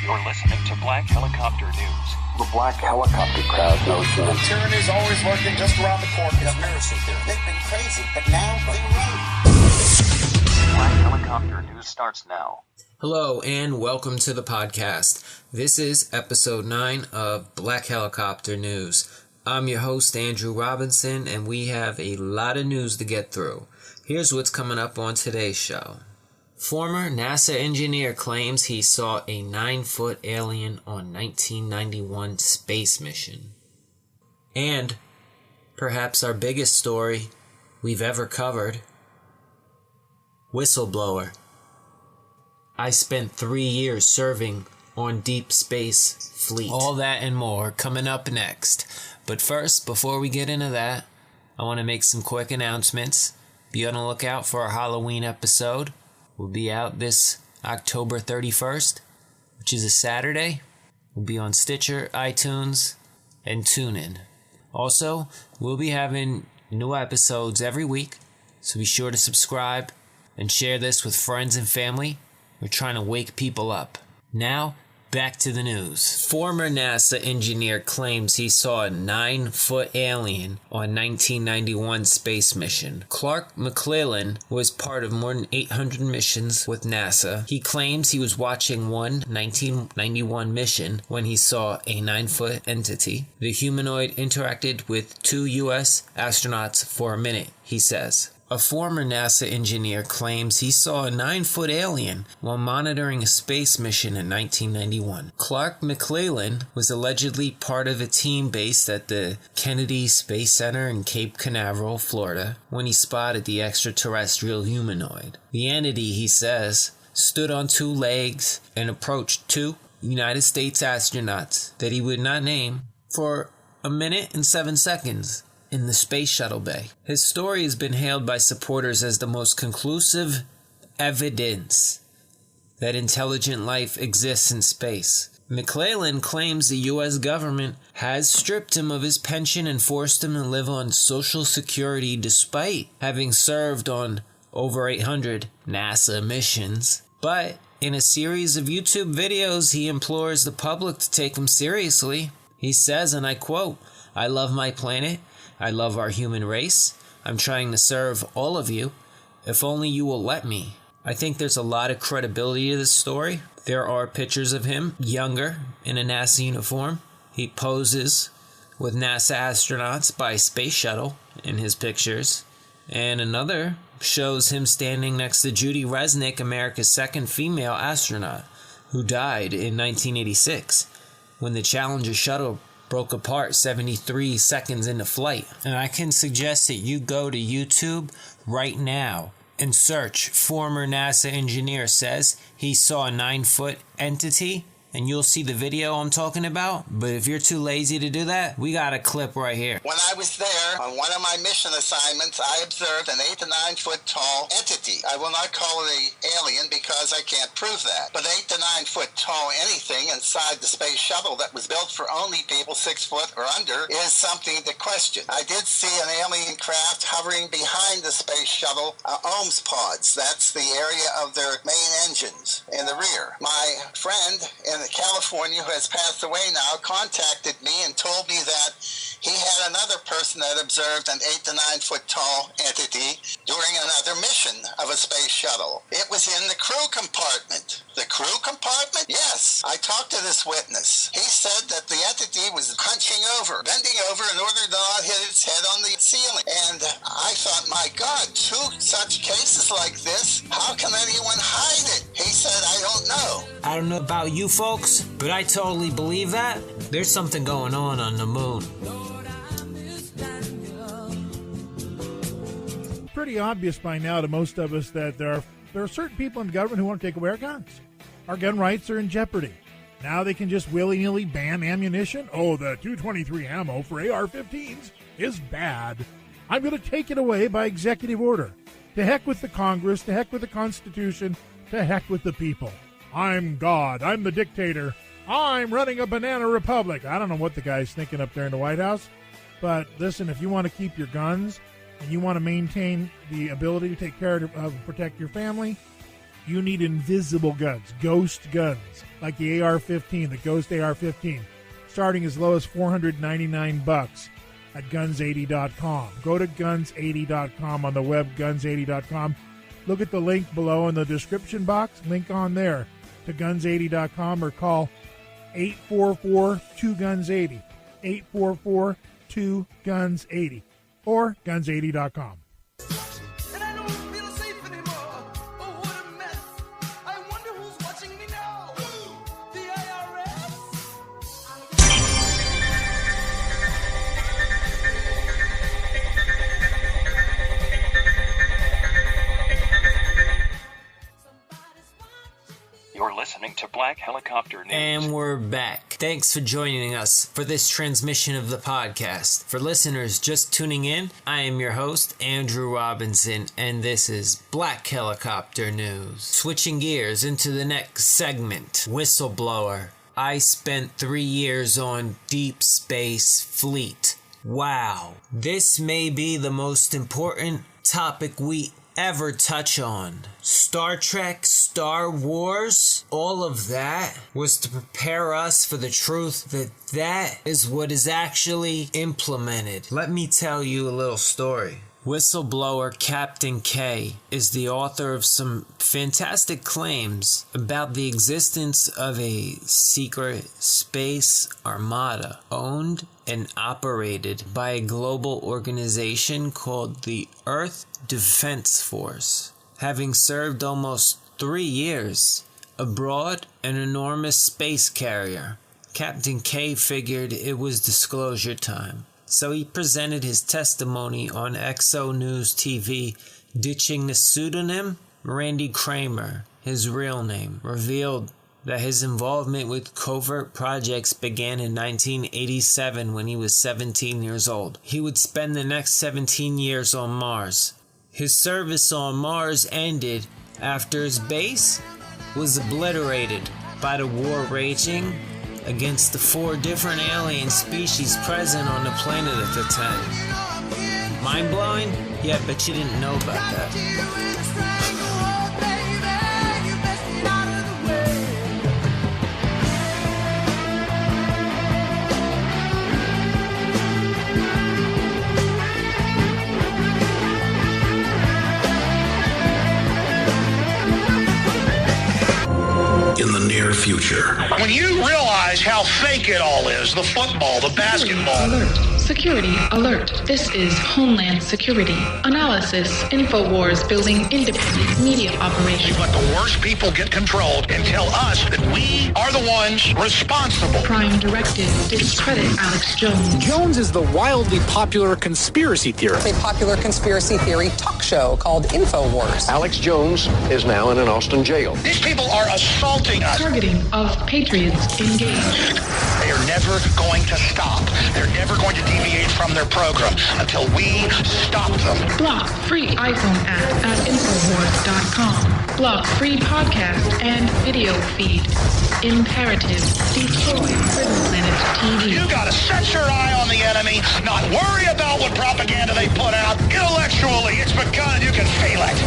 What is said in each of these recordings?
You're listening to Black Helicopter News. The Black Helicopter crowd knows that tyranny is always lurking just around the corner. Conspiracy theory. They've been crazy, but now they're right. Black Helicopter News starts now. Hello and welcome to the podcast. This is episode 9 of Black Helicopter News. I'm your host, Andrew Robinson, and we have a lot of news to get through. Here's what's coming up on today's show. Former NASA engineer claims he saw a 9-foot alien on 1991 space mission. And, perhaps our biggest story we've ever covered, whistleblower. I spent 3 years serving on Deep Space Fleet. All that and more coming up next. But first, before we get into that, I want to make some quick announcements. Be on the lookout for our Halloween episode. We'll be out this October 31st, which is a Saturday. We'll be on Stitcher, iTunes, and Tunein. Also, we'll be having new episodes every week, so be sure to subscribe and share this with friends and family. We're trying to wake people up. Now, back to the news. Former NASA engineer claims he saw a 9-foot alien on 1991 space mission. Clark McClellan was part of more than 800 missions with NASA. He claims he was watching one 1991 mission when he saw a 9-foot entity. The humanoid interacted with 2 U.S. astronauts for a minute, he says. A former NASA engineer claims he saw a 9-foot alien while monitoring a space mission in 1991. Clark McClellan was allegedly part of a team based at the Kennedy Space Center in Cape Canaveral, Florida, when he spotted the extraterrestrial humanoid. The entity, he says, stood on 2 legs and approached 2 United States astronauts that he would not name for a minute and 7 seconds. In the space shuttle bay. His story has been hailed by supporters as the most conclusive evidence that intelligent life exists in space. McClellan claims the U.S. government has stripped him of his pension and forced him to live on Social Security despite having served on over 800 NASA missions. But in a series of YouTube videos, he implores the public to take him seriously. He says, and I quote, "I love my planet. I love our human race. I'm trying to serve all of you. If only you will let me." I think there's a lot of credibility to this story. There are pictures of him, younger, in a NASA uniform. He poses with NASA astronauts by a space shuttle in his pictures. And another shows him standing next to Judy Resnick, America's second female astronaut, who died in 1986 when the Challenger shuttle broke apart 73 seconds into flight. And I can suggest that you go to YouTube right now and search former NASA engineer says he saw a 9-foot entity, and you'll see the video I'm talking about. But if you're too lazy to do that, we got a clip right here. When I was there on one of my mission assignments, I observed an 8 to 9 foot tall entity. I will not call it an alien because I can't prove that. But 8 to 9 foot tall anything inside the space shuttle that was built for only people 6 foot or under is something to question. I did see an alien craft hovering behind the space shuttle, OMS pods. That's the area of their main engines in the rear. My friend in California, who has passed away now, contacted me and told me that he had another person that observed an 8 to 9 foot tall entity during another mission of a space shuttle. It was in the crew compartment. The crew compartment? Yes. I talked to this witness. He said that the entity was hunching over, bending over in order to not hit its head on the ceiling. And I thought, my God, 2 such cases like this, how can anyone hide it? He said, I don't know. I don't know about you folks, but I totally believe that. There's something going on the moon. Pretty obvious by now to most of us that there are certain people in the government who want to take away our guns. Our gun rights are in jeopardy. Now they can just willy-nilly ban ammunition. Oh, the 223 ammo for AR-15s is bad. I'm going to take it away by executive order. To heck with the Congress, to heck with the Constitution, to heck with the people. I'm God. I'm the dictator. I'm running a banana republic. I don't know what the guy's thinking up there in the White House, but listen, if you want to keep your guns and you want to maintain the ability to take care of protect your family, You need invisible guns, ghost guns, like the AR-15, the Ghost AR-15, starting as low as $499 at guns80.com. Go to guns80.com on the web, guns80.com. Look at the link below in the description box, link on there to guns80.com, or call 844-2GUNS80, 844-2GUNS80, or guns80.com. You're listening to Black Helicopter News. And we're back. Thanks for joining us for this transmission of the podcast. For listeners just tuning in, I am your host, Andrew Robinson, and this is Black Helicopter News. Switching gears into the next segment, Whistleblower. I spent 3 years on Deep Space Fleet. Wow. This may be the most important topic we ever touch on. Star Trek, Star Wars, all of that was to prepare us for the truth that is what is actually implemented. Let me tell you a little story. Whistleblower Captain K is the author of some fantastic claims about the existence of a secret space armada owned and operated by a global organization called the Earth Defense Force. Having served almost 3 years aboard an enormous space carrier, Captain K figured it was disclosure time. So he presented his testimony on XO News TV, ditching the pseudonym Randy Kramer. His real name revealed that his involvement with covert projects began in 1987 when he was 17 years old. He would spend the next 17 years on Mars. His service on Mars ended after his base was obliterated by the war raging against the 4 different alien species present on the planet at the time. Mind-blowing? Yeah, but you didn't know about that. In the near future. When you realize how fake it all is, the football, the basketball. Alert. Security alert. This is Homeland Security. Analysis. InfoWars building independent media operations. Let the worst people get control and tell us that we are the ones responsible. Prime directive. Discredit Alex Jones. Jones is the wildly popular conspiracy theorist. A popular conspiracy theory talk show called InfoWars. Alex Jones is now in an Austin jail. These people are assaulting us. Targeting of patriots engaged. They are never going to stop. They're never going to deviate from their program until we stop them. Block free iPhone app at InfoWars.com. Block free podcast and video feed. Imperative. Destroy Prison Planet TV. You gotta set your eye on the enemy, not worry about what propaganda they put out. Intellectually, it's begun. You can feel it.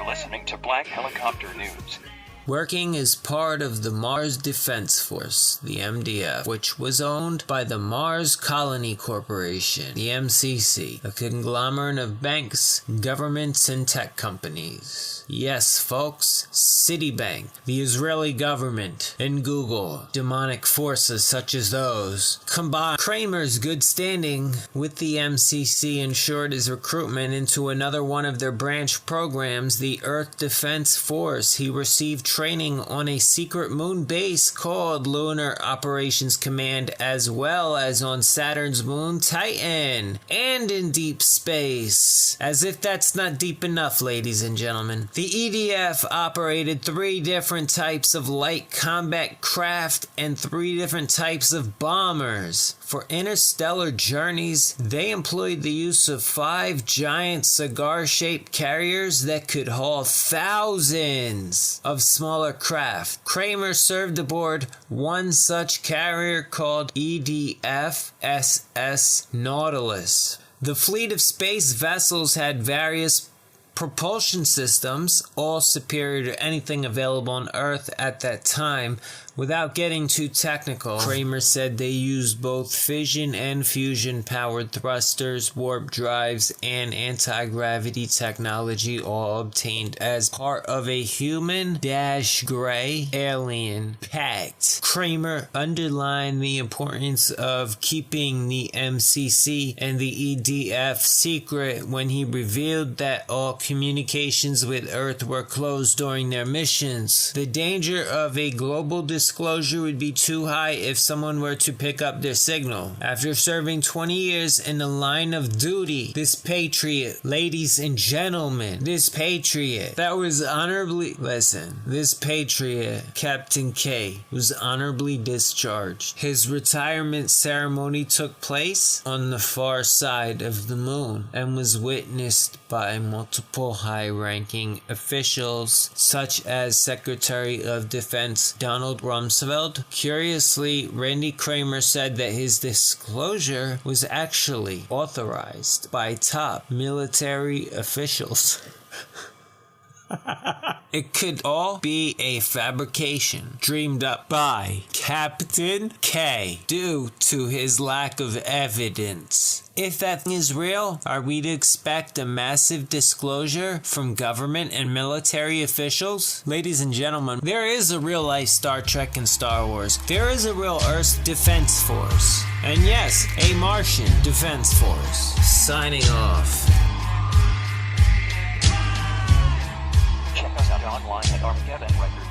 Listening to Black Helicopter News. Working as part of the Mars Defense Force, the MDF, which was owned by the Mars Colony Corporation, the MCC, a conglomerate of banks, governments, and tech companies. Yes, folks, Citibank, the Israeli government, and Google, demonic forces such as those. Combined, Kramer's good standing with the MCC ensured his recruitment into another one of their branch programs, the Earth Defense Force. He received training on a secret moon base called Lunar Operations Command, as well as on Saturn's moon Titan, and in deep space. As if that's not deep enough, ladies and gentlemen. The EDF operated 3 different types of light combat craft and 3 different types of bombers. For interstellar journeys, they employed the use of 5 giant cigar-shaped carriers that could haul thousands of smaller craft. Kramer served aboard one such carrier called EDF-SS Nautilus. The fleet of space vessels had various propulsion systems, all superior to anything available on Earth at that time. Without getting too technical, Kramer said they used both fission and fusion powered thrusters, warp drives, and anti-gravity technology, all obtained as part of a human-gray alien pact. Kramer underlined the importance of keeping the MCC and the EDF secret when he revealed that all communications with Earth were closed during their missions. The danger of a global disclosure would be too high if someone were to pick up their signal. After serving 20 years in the line of duty, this patriot, ladies and gentlemen, this patriot, this patriot, Captain K, was honorably discharged. His retirement ceremony took place on the far side of the moon and was witnessed by multiple high-ranking officials, such as Secretary of Defense Donald Rumsfeld. Curiously, Randy Kramer said that his disclosure was actually authorized by top military officials. It could all be a fabrication dreamed up by Captain K due to his lack of evidence. If that thing is real, are we to expect a massive disclosure from government and military officials? Ladies and gentlemen, there is a real life Star Trek and Star Wars. There is a real Earth Defense Force. And yes, a Martian Defense Force. Signing off. Check us out online at Armageddon Records.